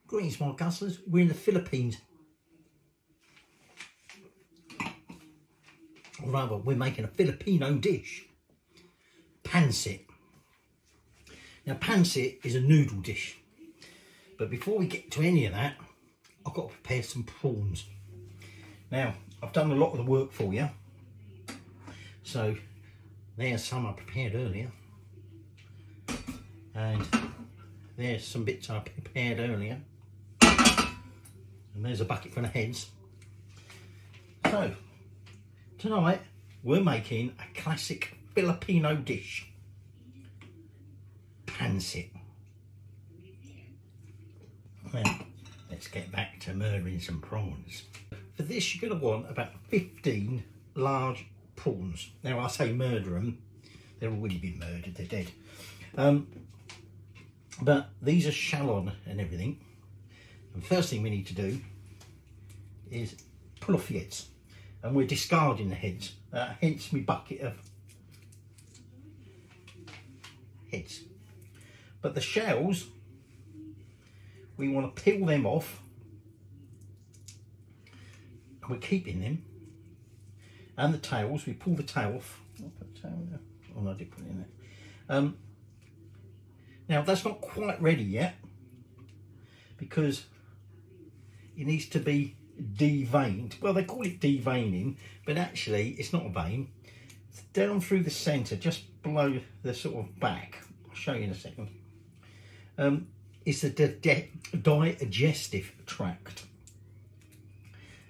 Greetings, my guzzlers. We're in the Philippines. Or rather, we're making a Filipino dish. Pancit. Now, pancit is a noodle dish. But before we get to any of that, I've got to prepare some prawns. Now, I've done a lot of the work for you. So, there's some I prepared earlier. And there's some bits I prepared earlier. And there's a bucket full of heads. So, tonight we're making a classic Filipino dish. Pancit. Now, let's get back to murdering some prawns. For this you're going to want about 15 large prawns. Now I say murder them, they've already been murdered, they're dead. But these are shallon and everything. And first thing we need to do is pull off the heads. And we're discarding the heads, hence my bucket of heads. But the shells, we want to peel them off. And we're keeping them. And the tails, we pull the tail off. I'll put the tail there. Oh no, I did put it in there. Now that's not quite ready yet because it needs to be deveined. Well, they call it deveining, but actually it's not a vein. It's down through the centre, just below the sort of back. I'll show you in a second. It's the digestive tract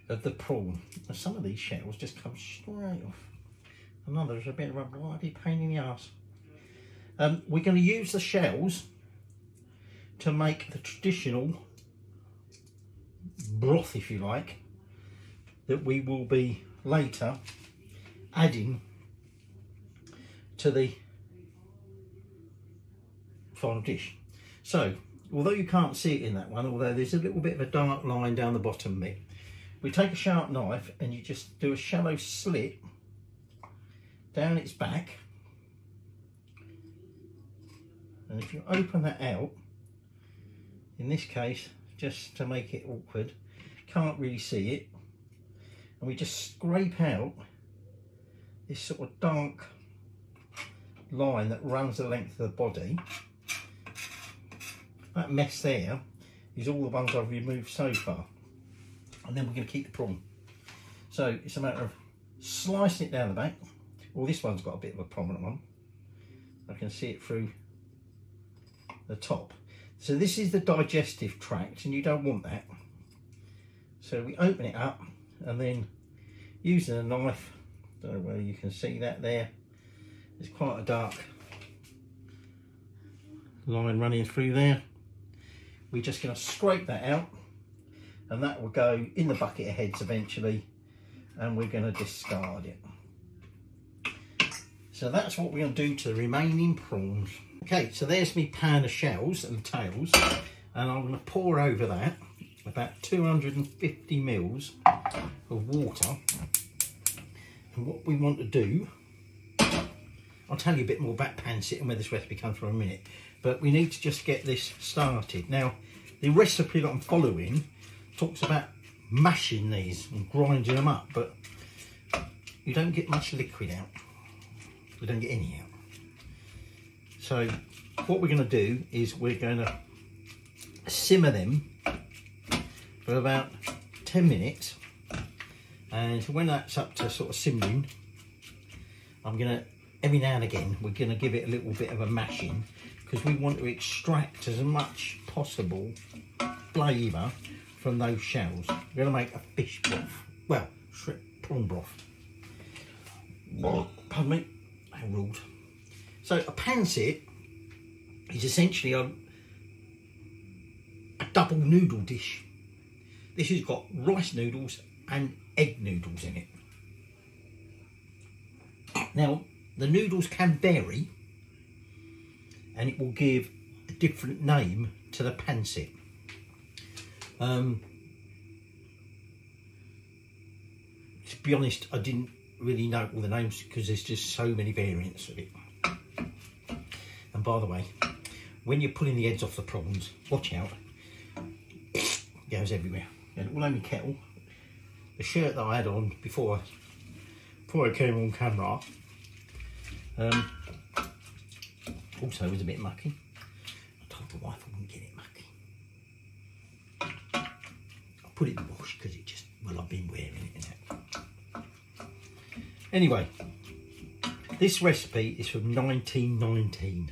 of the prawn. Now, some of these shells just come straight off. Another is a bit of a bloody pain in the arse. We're going to use the shells to make the traditional broth, if you like, that we will be later adding to the final dish. So, although you can't see it in that one, although there's a little bit of a dark line down the bottom bit, we take a sharp knife and you just do a shallow slit down its back. And if you open that out, in this case, just to make it awkward, can't really see it, and we just scrape out this sort of dark line that runs the length of the body. That mess there is all the ones I've removed so far, and then we're going to keep the prawn. So it's a matter of slicing it down the back. Well, this one's got a bit of a prominent one. I can see it through the top. So this is the digestive tract, and you don't want that. So we open it up and then using a knife, don't know whether you can see that there, there's quite a dark line running through there. We're just going to scrape that out, and that will go in the bucket of heads eventually, and we're going to discard it. So that's what we're going to do to the remaining prawns. Okay, so there's me pan of shells and tails, and I'm going to pour over that about 250 mils of water. And what we want to do, I'll tell you a bit more about pancit and where this recipe comes from in a minute, but we need to just get this started. Now, the recipe that I'm following talks about mashing these and grinding them up, but you don't get much liquid out. We don't get any out. So what we're going to do is we're going to simmer them for about 10 minutes, and when that's up to sort of simmering, I'm going to, every now and again, we're going to give it a little bit of a mashing, because we want to extract as much possible flavour from those shells. We're going to make a fish broth, well, shrimp prawn broth. Pardon me, I ruled. So a pancit is essentially a double noodle dish. This has got rice noodles and egg noodles in it. Now, the noodles can vary, and it will give a different name to the pancit. To be honest, I didn't really know all the names because there's just so many variants of it. And by the way, when you're pulling the heads off the prawns, watch out. goes everywhere. And all over my kettle. The shirt that I had on before I came on camera also was a bit mucky. I told the wife I wouldn't get it mucky. I put it in the wash because it just, well, I've been wearing it in it. Anyway, this recipe is from 1919.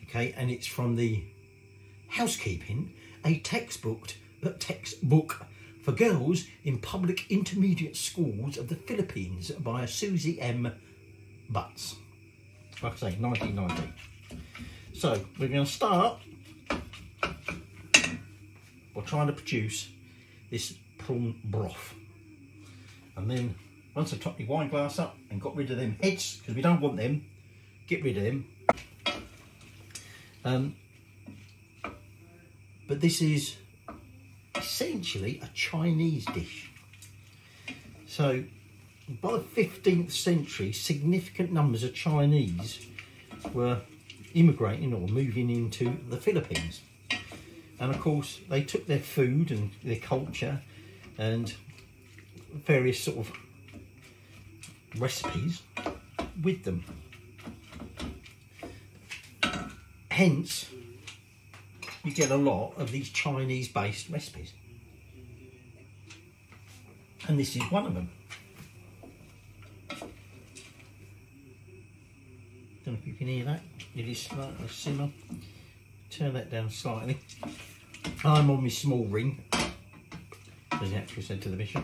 Okay, and it's from the Housekeeping, a textbook for girls in public intermediate schools of the Philippines by Susie M. Butts. Like I say, 1919. So we're going to start by trying to produce this prawn broth. And then once I've topped my wine glass up and got rid of them heads, because we don't want them, get rid of them. But this is essentially a Chinese dish. So by the 15th century, significant numbers of Chinese were immigrating or moving into the Philippines. And of course, they took their food and their culture and various sort of recipes with them. Hence, you get a lot of these Chinese-based recipes. And this is one of them. Don't know if you can hear that. It is slightly simmer. Turn that down slightly. I'm on my small ring, as the actress said to the bishop.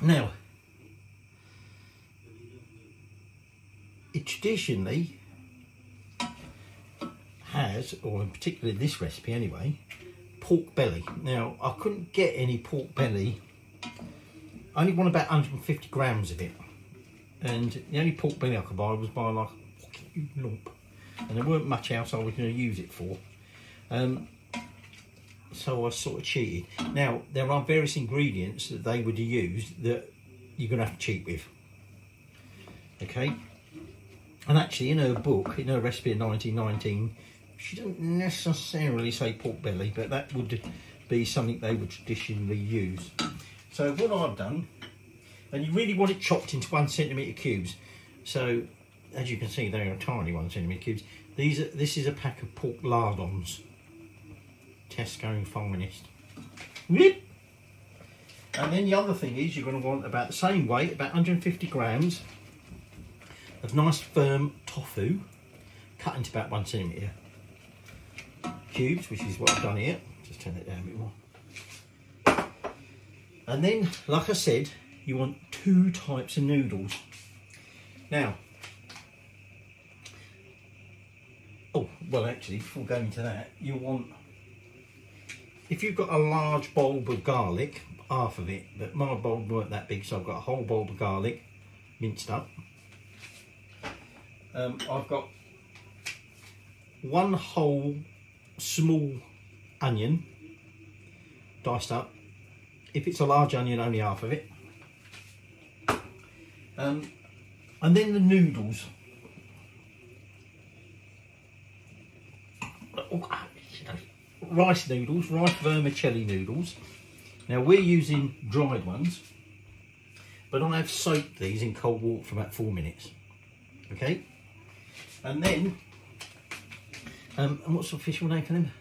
Now, it traditionally has, or in particular this recipe anyway, pork belly. Now, I couldn't get any pork belly. I only want about 150 grams of it. And the only pork belly I could buy was by like a lump. And there weren't much else I was going to use it for. So I sort of cheated. Now, there are various ingredients that they would use that you're going to have to cheat with. Okay? And actually, in her book, in her recipe in 1919, she doesn't necessarily say pork belly, but that would be something they would traditionally use. So what I've done, and you really want it chopped into 1 centimetre cubes. So as you can see, they are tiny 1 centimetre cubes. This is a pack of pork lardons, Tesco finest. And then the other thing is you're going to want about the same weight, about 150 grams of nice firm tofu, cut into about 1 centimetre cubes, which is what I've done here. Just turn that down a bit more. And then, like I said, you want 2 types of noodles. Now, oh, well actually, before going to that, you want, if you've got a large bulb of garlic, half of it, but my bulb weren't that big, so I've got a whole bulb of garlic, minced up. I've got 1 whole small onion, diced up. If it's a large onion, only half of it. And then the noodles. Rice noodles, rice vermicelli noodles. Now we're using dried ones, but I have soaked these in cold water for about 4 minutes. Okay, and then, and what's the official name for them?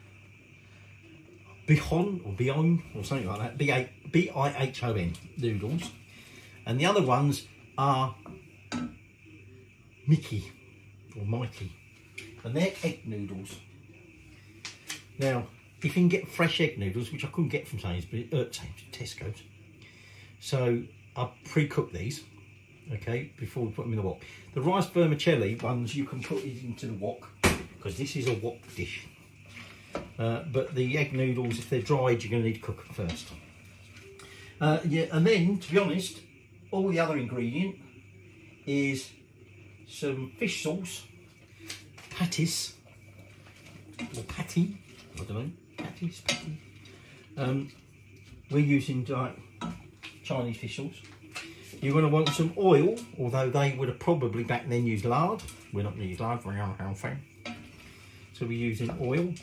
Bihon or something like that. B-I-H-O-N noodles, and the other ones are Mickey or Mikey, and they're egg noodles. Now, if you can get fresh egg noodles, which I couldn't get from Tesco's, so I'll pre-cook these, okay, before we put them in the wok. The rice vermicelli ones you can put into the wok, because this is a wok dish. But the egg noodles, if they're dried, you're going to need to cook them first. Yeah, and then, to be honest, all the other ingredient is some fish sauce, patis, or patty, I don't know, patty. We're using like Chinese fish sauce. You're going to want some oil, although they would have probably back then used lard. We're not going to use lard for our fan. So we're using oil.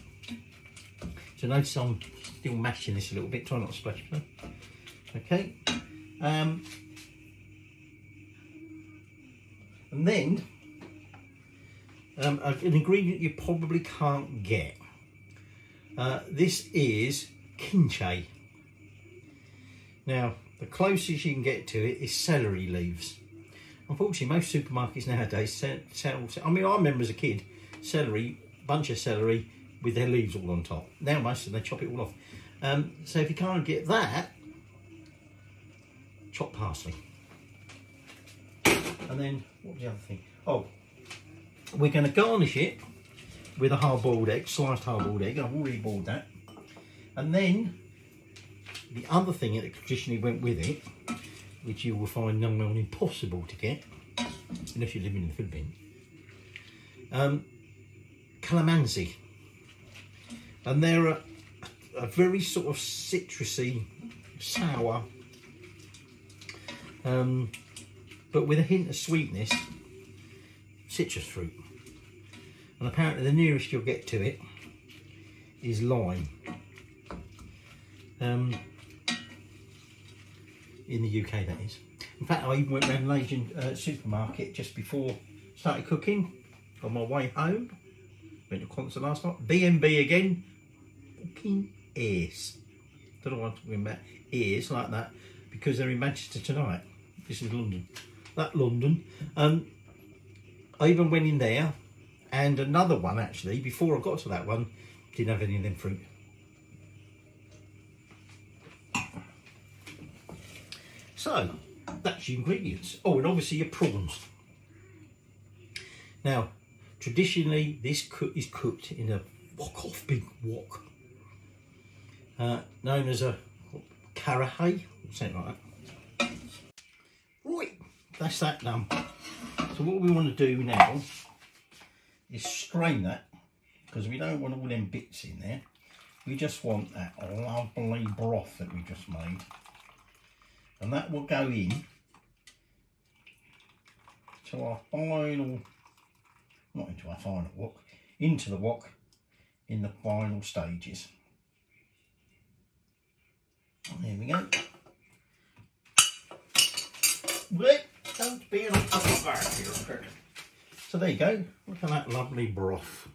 So notice I'm still mashing this a little bit, try not to splash. Okay. And then an ingredient you probably can't get. This is kinchay. Now, the closest you can get to it is celery leaves. Unfortunately, most supermarkets nowadays sell, I mean, I remember as a kid, bunch of celery with their leaves all on top. Now most of them, they chop it all off. So if you can't get that, chop parsley. And then, what was the other thing? Oh, we're going to garnish it with a hard-boiled egg, sliced hard-boiled egg. I've already boiled that. And then, the other thing that traditionally went with it, which you will find nearly impossible to get, unless you're living in the Philippines, calamansi. And they're a very sort of citrusy, sour, but with a hint of sweetness, citrus fruit. And apparently the nearest you'll get to it is lime. In the UK, that is. In fact, I even went around an Asian supermarket just before I started cooking on my way home. Went to a concert last night. B&B again. Fucking ears. Don't know what I'm talking about. Ears like that, because they're in Manchester tonight. This is London. That London. I even went in there, and another one actually, before I got to that one, didn't have any of them fruit. So, that's your ingredients. Oh, and obviously your prawns. Now, traditionally, this is cooked in a wok-off big wok, known as a karahi, or something like that. Right, that's that done. So what we want to do now is strain that, because we don't want all them bits in there. We just want that lovely broth that we just made. And that will go in to our final, not into our final wok, into the wok in the final stages. There we go. Wait, don't be on top of that here. So there you go, look at that lovely broth.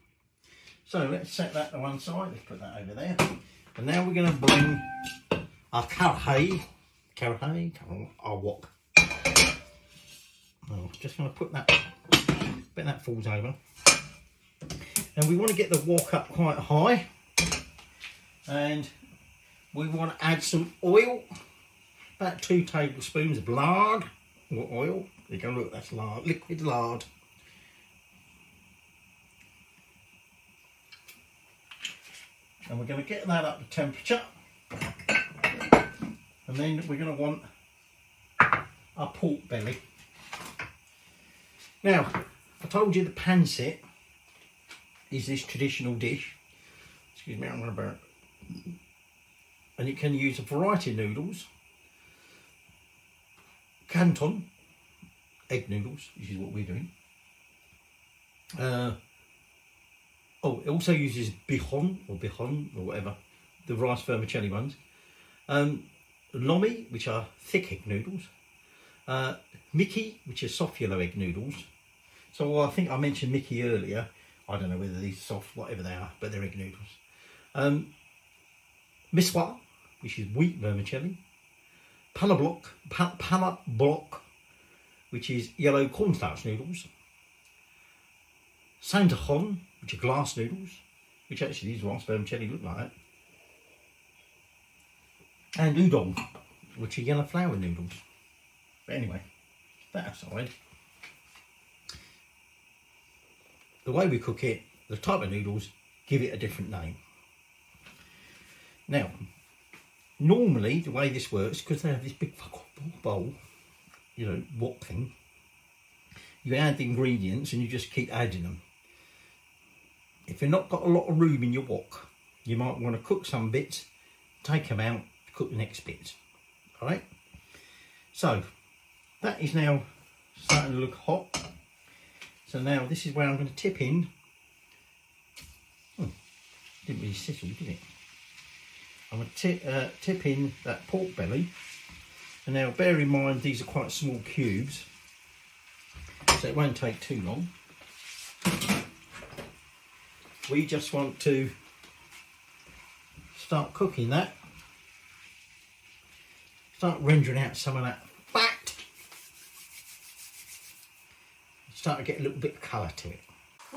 So let's set that to one side, let's put that over there. And now we're going to bring our karahi, our wok. Oh, just going to put that, bet that falls over. And we want to get the wok up quite high. And we want to add some oil, about 2 tablespoons of lard or oil. There you go, look, that's lard, liquid lard. And we're going to get that up to temperature. And then we're going to want our pork belly. Now, I told you the pancit is this traditional dish. Excuse me, I'm going to burn it. And it can use a variety of noodles. Canton, egg noodles, which is what we're doing. It also uses bihon or whatever, the rice vermicelli ones. Lomi, which are thick egg noodles. Mickey, which are soft yellow egg noodles. So I think I mentioned Mickey earlier. I don't know whether these are soft, whatever they are, but they're egg noodles. Miswa, which is wheat vermicelli. Palabloc, which is yellow cornstarch noodles. Santajon, which are glass noodles, which actually these rice vermicelli look like that. And udon, which are yellow flour noodles. But anyway, that aside, the way we cook it, the type of noodles, give it a different name. Now, normally the way this works, because they have this big bowl, you know, wok thing, you add the ingredients and you just keep adding them. If you've not got a lot of room in your wok, you might want to cook some bits, take them out, cook the next bits. Alright? So, that is now starting to look hot. So now this is where I'm going to tip in. Didn't really sizzle, did it? I'm going to tip in that pork belly. And now bear in mind these are quite small cubes, so it won't take too long. We just want to start cooking that. Start rendering out some of that fat. Start to get a little bit of colour to it.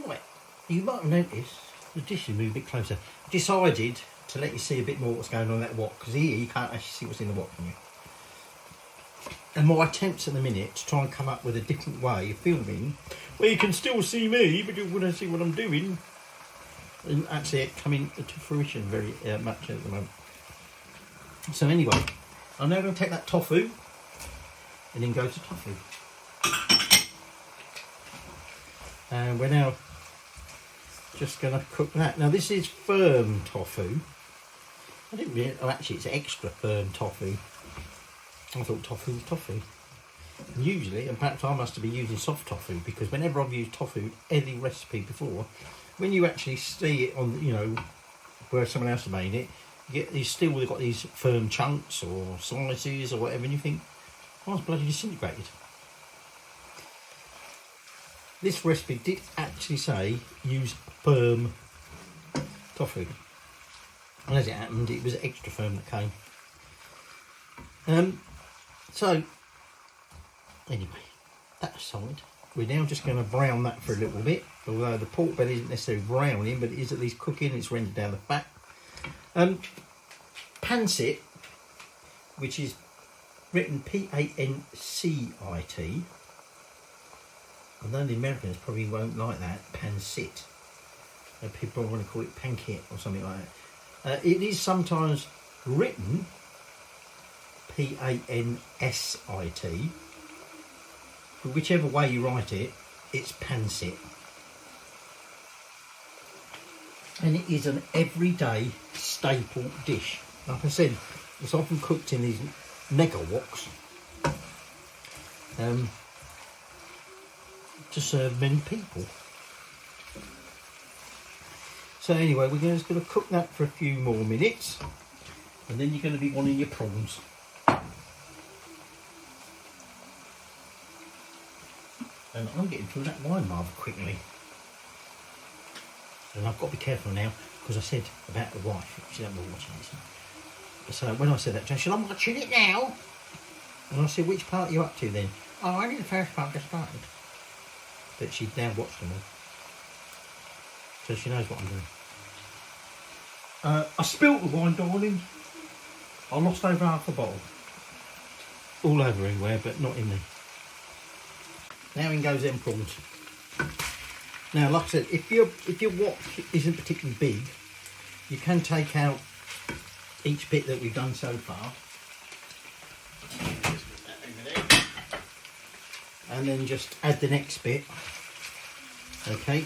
Right, you might have noticed the dish is moving a bit closer. I decided to let you see a bit more what's going on in that wok, because here you can't actually see what's in the wok from here. And my attempts at the minute to try and come up with a different way of filming, where you can still see me, but you want to see what I'm doing, and actually it coming to fruition very much at the moment. So anyway, I'm now going to take that tofu and then go to tofu. And we're now just going to cook that. Now this is firm tofu. I didn't really, oh actually it's extra firm tofu. I thought tofu was tofu. And usually, and perhaps I must have been using soft tofu, because whenever I've used tofu, any recipe before, when you actually see it on, you know, where someone else has made it, you get these still got these firm chunks or slices or whatever, and you think, oh, it's bloody disintegrated. This recipe did actually say use firm tofu, and as it happened, it was extra firm that came. So anyway, that aside, we're now just going to brown that for a little bit, although the pork belly isn't necessarily browning, but it is at least cooking. It's rendered down the fat. Pancit, which is written P-A-N-C-I-T. I know the Americans probably won't like that, Pancit. People want to call it pancit or something like that. It is sometimes written P-A-N-S-I-T, but whichever way you write it, it's pancit. And it is an everyday staple dish. Like I said, it's often cooked in these mega woks to serve many people. So anyway, we're just going to cook that for a few more minutes, and then you're going to be wanting your prawns. And I'm getting through that wine rather quickly. And I've got to be careful now, because I said about the wife, she don't know watching this. So when I said that, she said, I'm watching it now. And I said, which part are you up to then? Oh, only the first part just started. But she'd now watched them all. So she knows what I'm doing. I spilt the wine, darling. I lost over half a bottle. All over everywhere, but not in there. Now in goes them prawns. Now, like I said, if your wok isn't particularly big, you can take out each bit that we've done so far. Just put that over there. And then just add the next bit. Okay.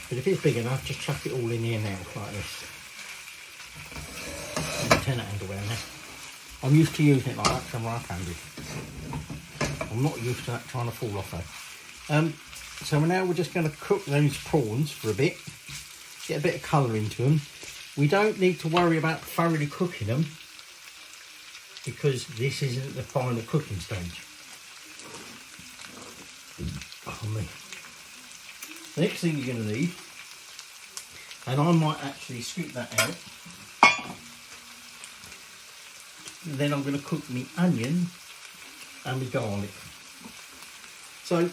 But if it's big enough, just chuck it all in here now, like this. And turn that handle around there. I'm used to using it like that, so I'm right-handed. I'm not used to that trying to fall off though. So now we're just going to cook those prawns for a bit, get a bit of colour into them. We don't need to worry about thoroughly cooking them, because this isn't the final cooking stage. Oh me. The next thing you're going to need, and I might actually scoop that out, then I'm going to cook my onion and my garlic. So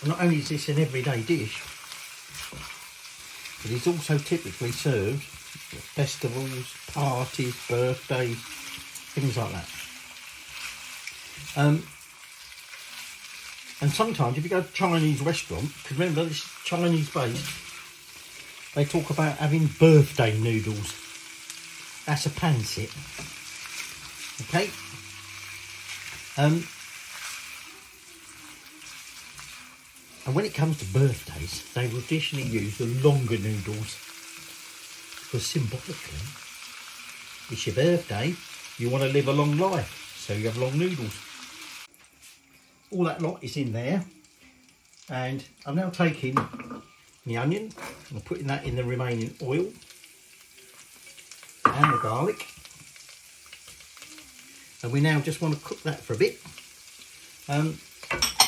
not only is this an everyday dish, but it's also typically served at festivals, parties, birthdays, things like that. And sometimes if you go to a Chinese restaurant, because remember this is Chinese based, they talk about having birthday noodles. That's a pancit. Okay. And when it comes to birthdays, they will traditionally use the longer noodles, because symbolically, it's your birthday, you want to live a long life, so you have long noodles. All that lot is in there, and I'm now taking the onion. I'm putting that in the remaining oil and the garlic. And we now just want to cook that for a bit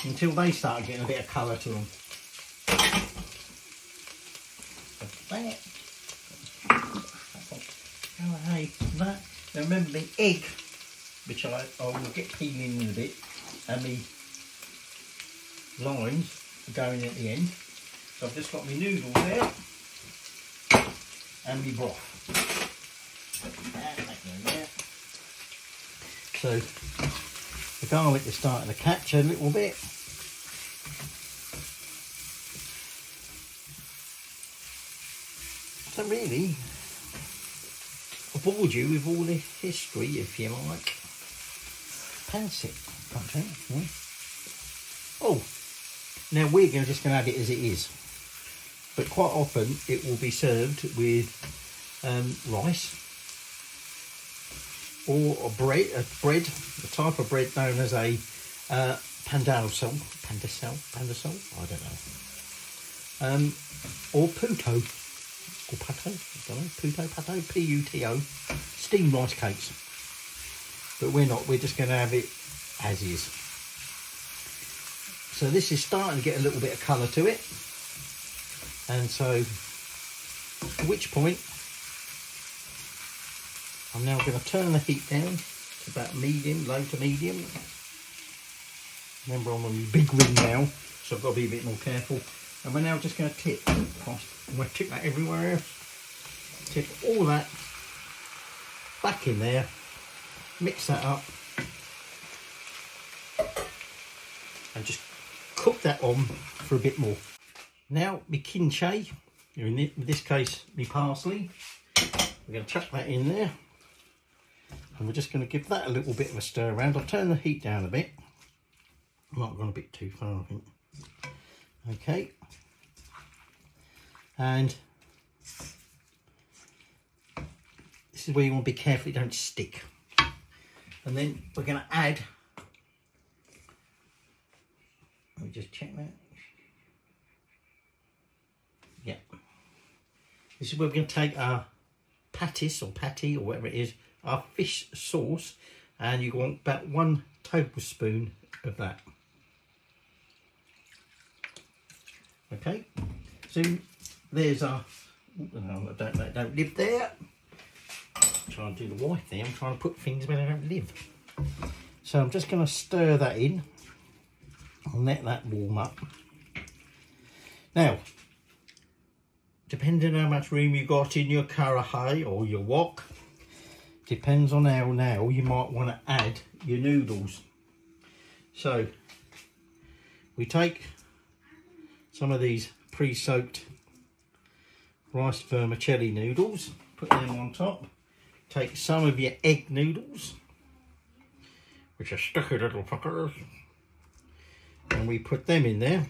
until they start getting a bit of colour to them. That. Now remember the egg, which I will get peeling in a bit, and the limes are going at the end. So I've just got my noodles there and my broth. So the garlic is starting to catch a little bit. So really, I've bored you with all the history, if you like. Pancit, yeah. Oh, now we're just going to have it as it is. But quite often it will be served with rice or a bread, the type of bread known as a pandasol, I don't know, or puto, or pato, I don't know, pato, P-U-T-O, steamed rice cakes. But we're not, we're just going to have it as is. So this is starting to get a little bit of colour to it. And so, at which point, I'm now going to turn the heat down to about medium, low to medium. Remember I'm on a big ring now, so I've got to be a bit more careful. And we're now just going to tip. I'm going to tip that everywhere else. Tip all that back in there. Mix that up. And just cook that on for a bit more. Now, my kinchay, in this case, my parsley. We're going to chuck that in there. And we're just going to give that a little bit of a stir around. I'll turn the heat down a bit. I might have gone a bit too far, I think. Okay. And this is where you want to be careful it don't stick. And then we're going to add, let me just check that. Yeah. This is where we're going to take our patis or patty or whatever it is, our fish sauce, and you want about 1 tablespoon of that. Okay, so there's our, don't live there. I'm trying to do the white there, I'm trying to put things where they don't live. So I'm just going to stir that in and let that warm up. Now, depending on how much room you got in your karahi or your wok, depends on how now you might want to add your noodles. So we take some of these pre-soaked rice vermicelli noodles, put them on top. Take some of your egg noodles, which are sticky little fuckers, and we put them in there.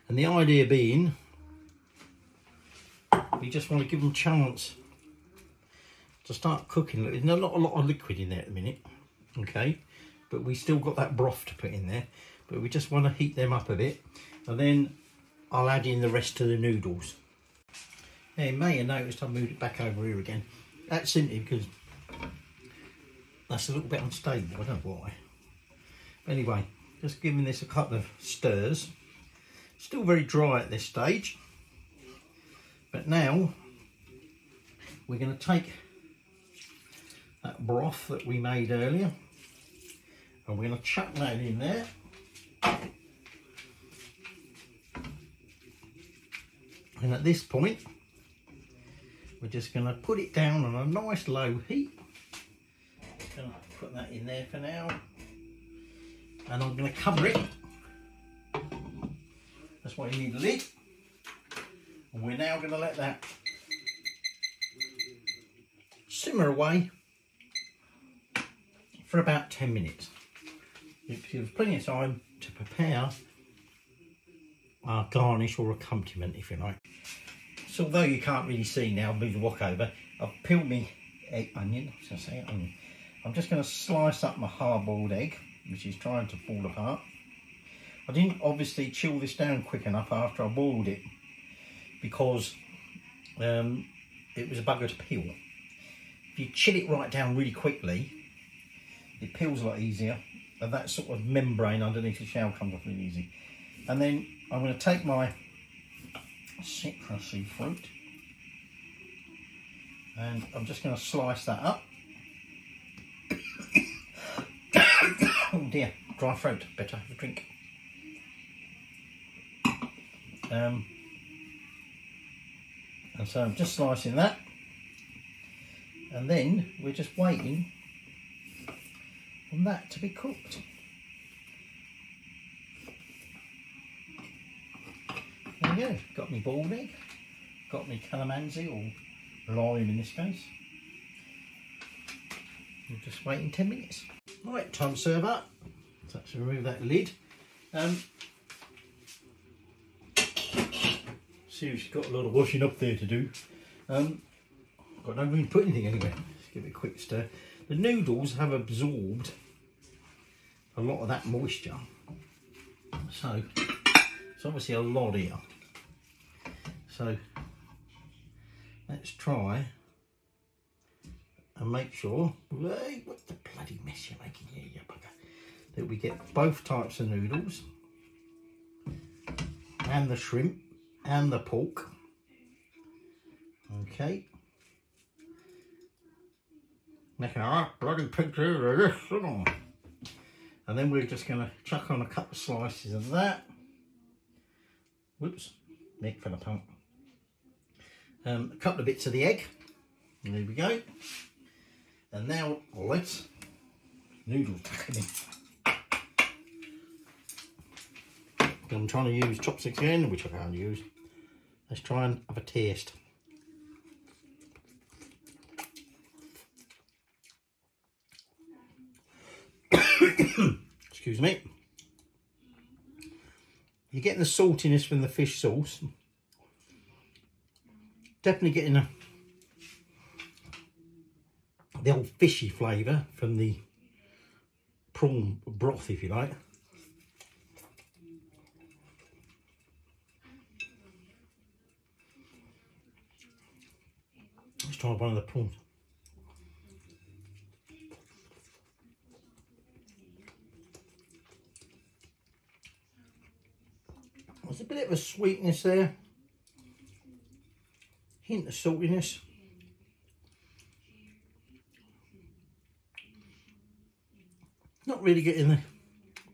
And the idea being, we just want to give them a chance to start cooking. There's not a lot of liquid in there at the minute, okay, but we still got that broth to put in there, but we just want to heat them up a bit, and then I'll add in the rest of the noodles. Now, you may have noticed I moved it back over here again. That's simply because that's a little bit unstable, I don't know why. Anyway, just giving this a couple of stirs. Still very dry at this stage, but now we're going to take that broth that we made earlier and we're going to chuck that in there. And at this point, we're just going to put it down on a nice low heat. I'm going to put that in there for now. And I'm going to cover it. That's why you need a lid. And we're now going to let that simmer away for about 10 minutes. It gives plenty of time to prepare our garnish or accompaniment, if you like. So although you can't really see now, move the wok over, I've peeled my onion. I'm just going to slice up my hard-boiled egg, which is trying to fall apart. I didn't obviously chill this down quick enough after I boiled it because it was a bugger to peel. If you chill it right down really quickly, it peels a lot easier, and that sort of membrane underneath the shell comes off really easy. And then I'm going to take my citrusy fruit and I'm just going to slice that up. Oh dear, dry throat, better have a drink. And so I'm just slicing that, and then we're just waiting on that to be cooked. There we go, got me boiled egg, got me calamansi, or lime in this case. We're just waiting 10 minutes. Right, time to serve up. So let's remove that lid. Seriously, got a lot of washing up there to do. Got no room to put anything anywhere. Let's give it a quick stir. The noodles have absorbed a lot of that moisture, so it's obviously a lot here. So let's try and make sure, hey, what the bloody mess you're making here, you bugger, that we get both types of noodles and the shrimp and the pork. Okay. Making a bloody picture of this. And then we're just going to chuck on a couple of slices of that. Whoops, neck fell apart. A couple of bits of the egg. And there we go. And now let's noodle tuck it in. I'm trying to use chopsticks again, which I can't use. Let's try and have a taste. Excuse me. You're getting the saltiness from the fish sauce. Definitely getting the old fishy flavour from the prawn broth, if you like. Let's try one of the prawns. There's a bit of a sweetness there, hint of saltiness. Not really getting the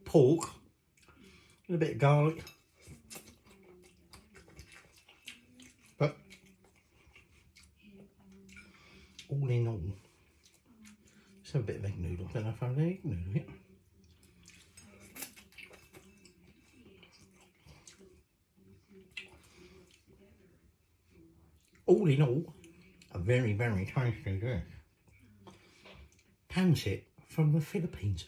pork, a bit of garlic, but all in all, let's have a bit of egg noodle. I don't know if I have egg noodle yet. All in all, a very, very tasty dish. Pancit from the Philippines.